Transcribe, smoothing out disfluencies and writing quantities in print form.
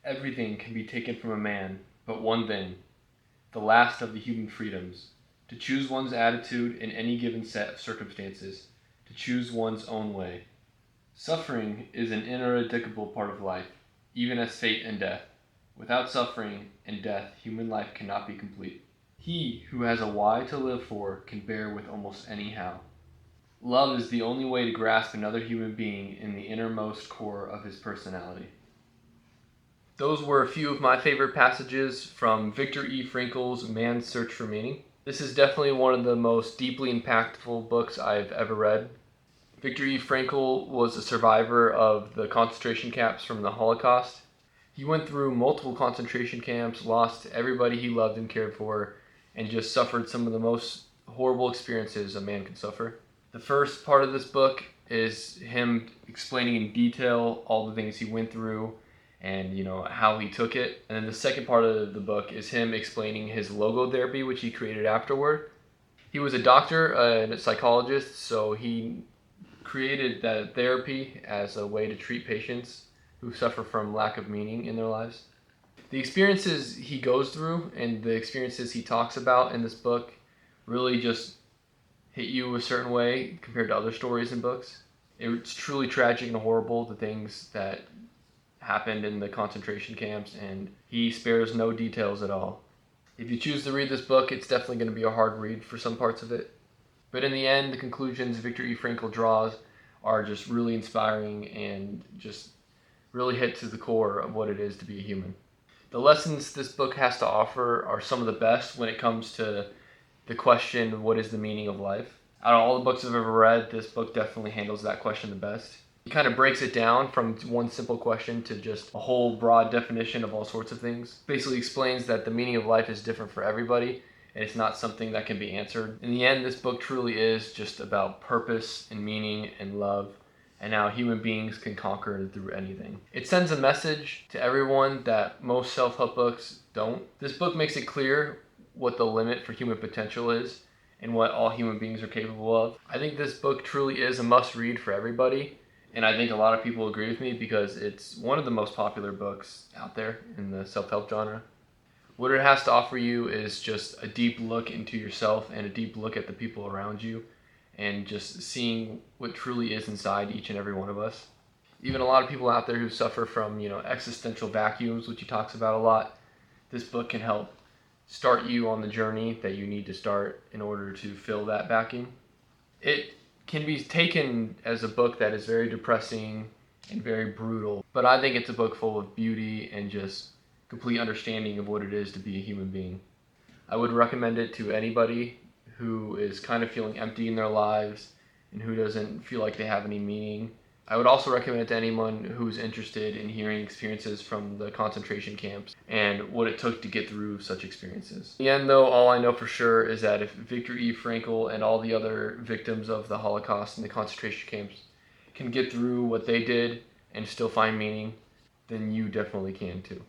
Everything can be taken from a man, but one thing, the last of the human freedoms, to choose one's attitude in any given set of circumstances, to choose one's own way. Suffering is an ineradicable part of life, even as fate and death. Without suffering and death, human life cannot be complete. He who has a why to live for can bear with almost any how. Love is the only way to grasp another human being in the innermost core of his personality. Those were a few of my favorite passages from Viktor E. Frankl's Man's Search for Meaning. This is definitely one of the most deeply impactful books I've ever read. Viktor E. Frankl was a survivor of the concentration camps from the Holocaust. He went through multiple concentration camps, lost everybody he loved and cared for, and just suffered some of the most horrible experiences a man can suffer. The first part of this book is him explaining in detail all the things he went through and how he took it. And then the second part of the book is him explaining his logotherapy, which he created afterward. He was a doctor and a psychologist, so he created that therapy as a way to treat patients who suffer from lack of meaning in their lives. The experiences he goes through and the experiences he talks about in this book really just hit you a certain way compared to other stories and books. It's truly tragic and horrible, the things that happened in the concentration camps, and he spares no details at all. If you choose to read this book, it's definitely going to be a hard read for some parts of it. But in the end, the conclusions Viktor E. Frankl draws are just really inspiring and just really hit to the core of what it is to be a human. The lessons this book has to offer are some of the best when it comes to the question, what is the meaning of life? Out of all the books I've ever read, this book definitely handles that question the best. He kind of breaks it down from one simple question to just a whole broad definition of all sorts of things. Basically explains that the meaning of life is different for everybody, and it's not something that can be answered. In the end, this book truly is just about purpose and meaning and love, and how human beings can conquer through anything. It sends a message to everyone that most self-help books don't. This book makes it clear what the limit for human potential is and what all human beings are capable of. I think this book truly is a must-read for everybody, and I think a lot of people agree with me because it's one of the most popular books out there in the self-help genre. What it has to offer you is just a deep look into yourself and a deep look at the people around you, and just seeing what truly is inside each and every one of us. Even a lot of people out there who suffer from, existential vacuums, which he talks about a lot, this book can help start you on the journey that you need to start in order to fill that vacuum. It can be taken as a book that is very depressing and very brutal, but I think it's a book full of beauty and just complete understanding of what it is to be a human being. I would recommend it to anybody who is kind of feeling empty in their lives and who doesn't feel like they have any meaning. I would also recommend it to anyone who's interested in hearing experiences from the concentration camps and what it took to get through such experiences. In the end, though, all I know for sure is that if Viktor E. Frankl and all the other victims of the Holocaust and the concentration camps can get through what they did and still find meaning, then you definitely can too.